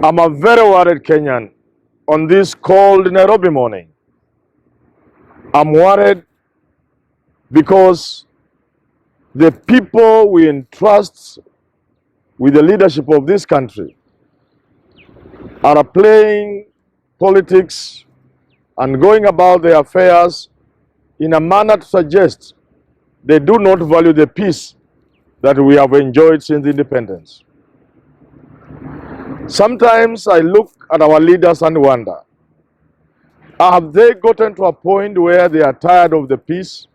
I'm a very worried Kenyan on this cold Nairobi morning. I'm worried because the people we entrust with the leadership of this country are playing politics and going about their affairs in a manner to suggest they do not value the peace that we have enjoyed since independence. Sometimes I look at our leaders and wonder, have they gotten to a point where they are tired of the peace?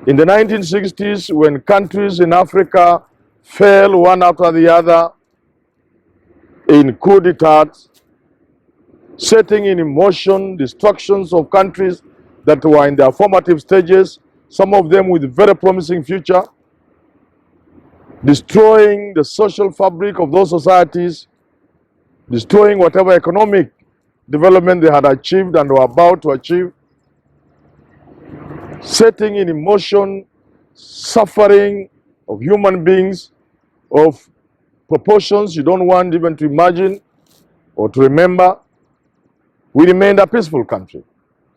In the 1960s, when countries in Africa fell one after the other in coup d'etats, setting in motion destructions of countries that were in their formative stages, some of them with very promising future, destroying the social fabric of those societies, destroying whatever economic development they had achieved and were about to achieve, setting in motion suffering of human beings of proportions you don't want even to imagine or to remember. We remained a peaceful country.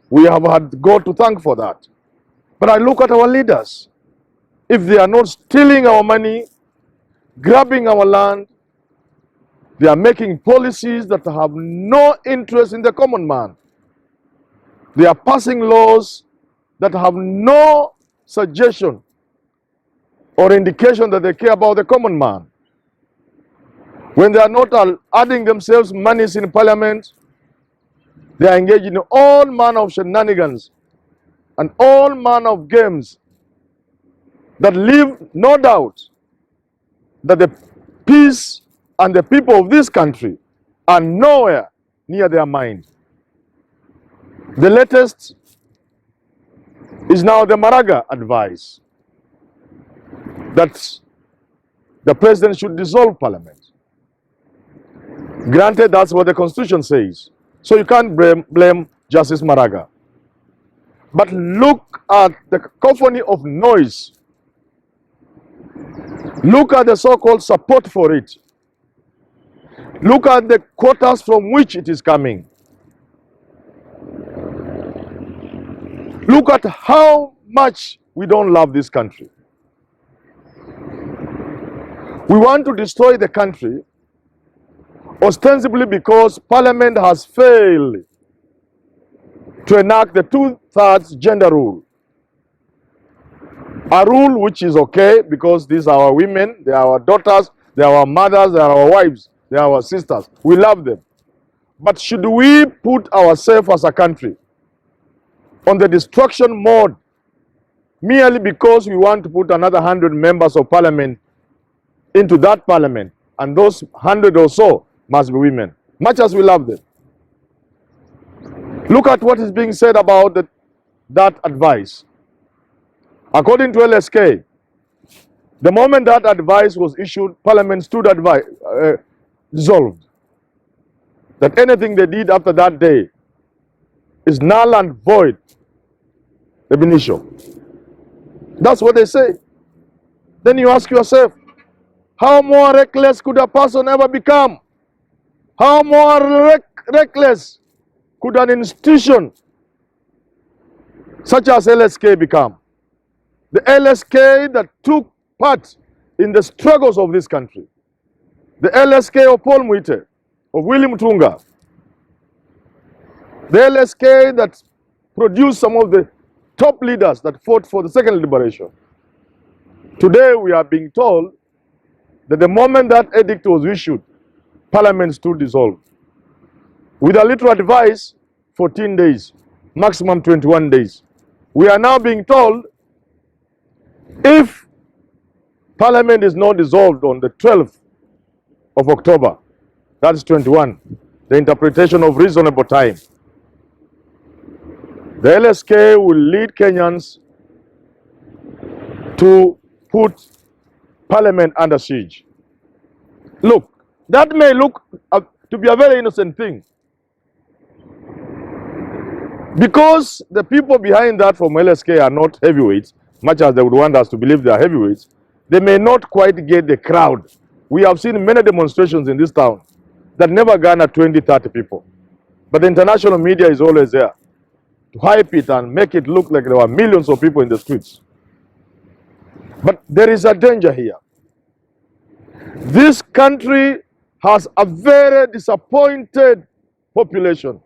We have had God to thank for that. But I look at our leaders. If they are not stealing our money, grabbing our land, they are making policies that have no interest in the common man. They are passing laws that have no suggestion or indication that they care about the common man. When they are not adding themselves monies in parliament, they are engaged in all manner of shenanigans and all manner of games that leave no doubt that the peace and the people of this country are nowhere near their mind. The latest is now the Maraga advice that the president should dissolve parliament. Granted, that's what the constitution says. So you can't blame Justice Maraga. But look at the cacophony of noise. Look at the so-called support for it. Look at the quarters from which it is coming. Look at how much we don't love this country. We want to destroy the country ostensibly because Parliament has failed to enact the 2/3 gender rule. A rule which is okay because these are our women, they are our daughters, they are our mothers, they are our wives, they are our sisters. We love them. But should we put ourselves as a country on the destruction mode merely because we want to put another 100 members of parliament into that parliament, and those 100 or so must be women, much as we love them? Look at what is being said about that advice. According to LSK, the moment that advice was issued, parliament stood dissolved. That anything they did after that day is null and void, ab initio. That's what they say. Then you ask yourself, how more reckless could a person ever become? How more reckless could an institution such as LSK become? The LSK that took part in the struggles of this country. The LSK of Paul Muite, of William Tunga. The LSK that produced some of the top leaders that fought for the second liberation. Today we are being told that the moment that edict was issued, Parliament stood dissolved. With a little advice, 14 days, maximum 21 days. We are now being told if Parliament is not dissolved on the 12th of October, that is 21, the interpretation of reasonable time, the LSK will lead Kenyans to put Parliament under siege. Look, that may look to be a very innocent thing. Because the people behind that from LSK are not heavyweights, much as they would want us to believe they are heavyweights, they may not quite get the crowd. We have seen many demonstrations in this town. that never garner 20, 30 people. But the international media is always there to hype it and make it look like there were millions of people in the streets. But there is a danger here. This country has a very disappointed population.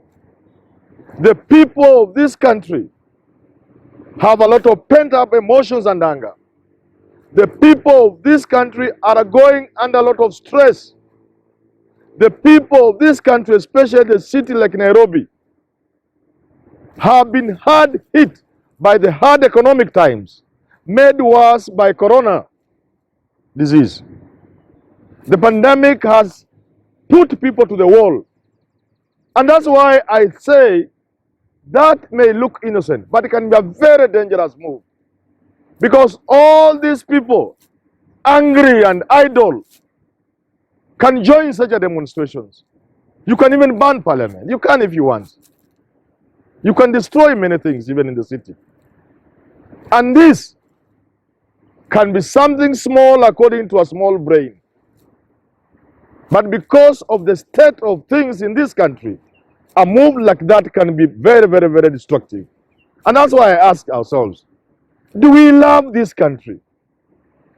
The people of this country have a lot of pent-up emotions and anger. The people of this country are going under a lot of stress. The people of this country, especially the city like Nairobi, have been hard hit by the hard economic times, made worse by corona disease. The pandemic has put people to the wall. And that's why I say that may look innocent, but it can be a very dangerous move. Because all these people, angry and idle, can join such a demonstrations. You can even ban parliament. You can if you want. You can destroy many things even in the city. And this can be something small according to a small brain. But because of the state of things in this country, a move like that can be very, very, very destructive. And that's why I ask ourselves, do we love this country?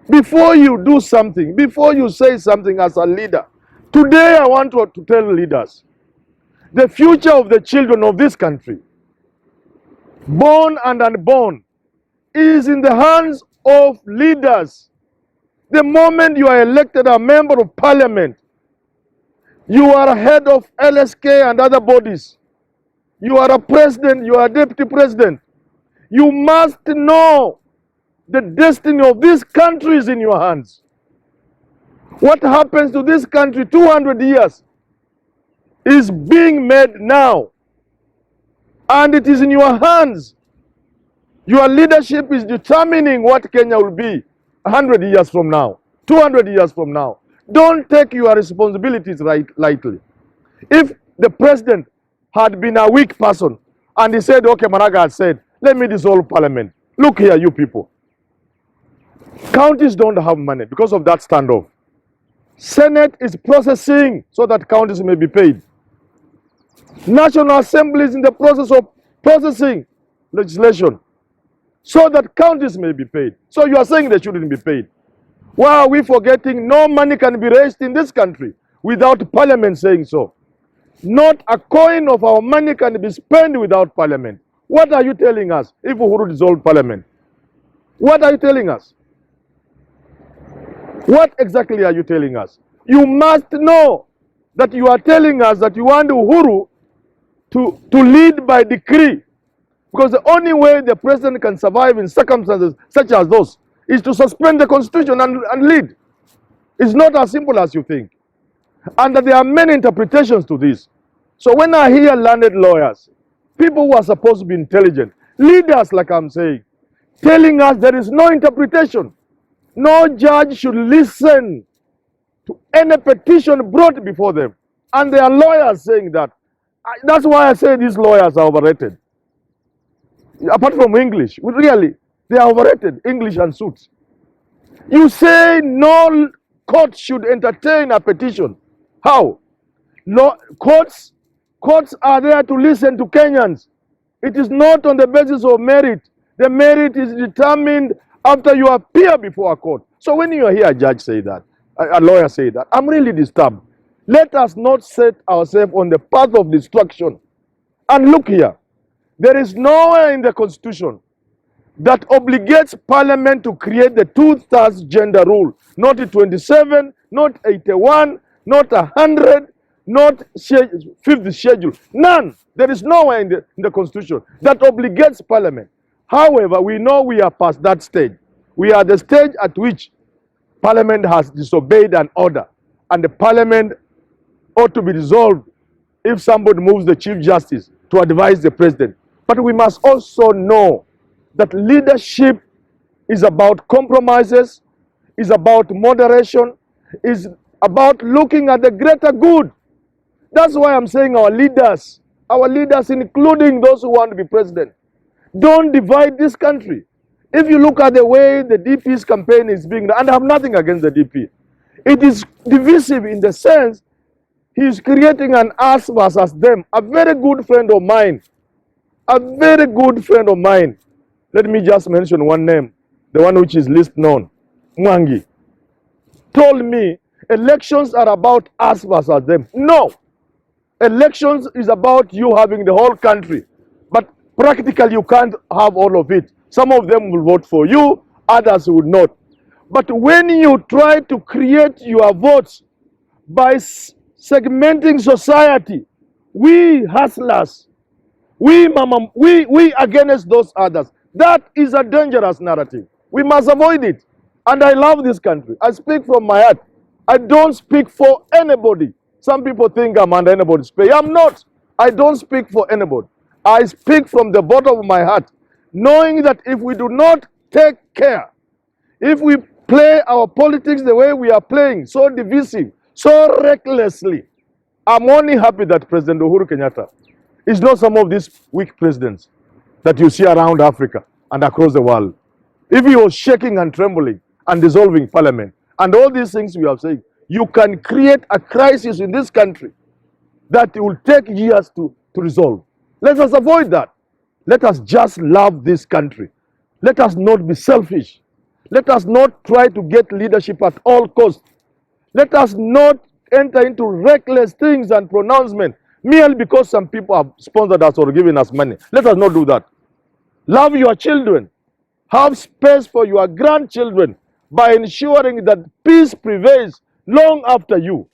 Before you do something, before you say something as a leader, today I want to tell leaders, the future of the children of this country, born and unborn, is in the hands of leaders. The moment you are elected a member of parliament, you are head of LSK and other bodies. You are a president, you are a deputy president. You must know the destiny of this country is in your hands. What happens to this country 200 years is being made now. And it is in your hands. Your leadership is determining what Kenya will be 100 years from now, 200 years from now. Don't take your responsibilities lightly. If the president had been a weak person and he said, okay, Maraga had said, let me dissolve parliament. Look here, you people. Counties don't have money because of that standoff. Senate is processing so that counties may be paid. National Assembly is in the process of processing legislation so that counties may be paid. So you are saying they shouldn't be paid. Why are we forgetting no money can be raised in this country without parliament saying so? Not a coin of our money can be spent without parliament. What are you telling us if Uhuru dissolved parliament? What are you telling us? What exactly are you telling us? You must know that you are telling us that you want Uhuru to lead by decree. Because the only way the president can survive in circumstances such as those is to suspend the constitution and lead. It's not as simple as you think. And that there are many interpretations to this. So when I hear learned lawyers, people who are supposed to be intelligent, leaders like I'm saying, telling us there is no interpretation, no judge should listen to any petition brought before them. And there are lawyers saying that. That's why I say these lawyers are overrated. Apart from English, really, they are overrated, English and suits. You say no court should entertain a petition. How? No, courts are there to listen to Kenyans. It is not on the basis of merit. The merit is determined after you appear before a court. So when you hear a judge say that, a lawyer say that, I'm really disturbed. Let us not set ourselves on the path of destruction. And look here, there is nowhere in the Constitution that obligates Parliament to create the 2/3 gender rule. Not 27, not 81, not 100, not 5th schedule. None. There is nowhere in the Constitution that obligates Parliament. However, we know we are past that stage. We are the stage at which Parliament has disobeyed an order, and the Parliament ought to be dissolved if somebody moves the Chief Justice to advise the President. But we must also know that leadership is about compromises, is about moderation, is about looking at the greater good. That's why I'm saying our leaders, including those who want to be president, don't divide this country. If you look at the way the DP's campaign is being done, and I have nothing against the DP, it is divisive in the sense He's creating an us versus them. A very good friend of mine, a very good friend of mine, let me just mention one name, the one which is least known, Mwangi, told me elections are about us versus them. No, elections is about you having the whole country, but practically you can't have all of it. Some of them will vote for you, others will not. But when you try to create your votes by segmenting society, we hustlers, we against those others, that is a dangerous narrative. We must avoid it. And I love this country. I speak from my heart. I don't speak for anybody. Some people think I'm under anybody's pay. I'm not. I don't speak for anybody. I speak from the bottom of my heart, knowing that if we do not take care, if we play our politics the way we are playing, so divisive, so recklessly, I'm only happy that President Uhuru Kenyatta is not some of these weak presidents that you see around Africa and across the world. If he was shaking and trembling and dissolving parliament and all these things we have said, you can create a crisis in this country that will take years to resolve. Let us avoid that. Let us just love this country. Let us not be selfish. Let us not try to get leadership at all costs. Let us not enter into reckless things and pronouncements merely because some people have sponsored us or given us money. Let us not do that. Love your children. Have space for your grandchildren by ensuring that peace prevails long after you.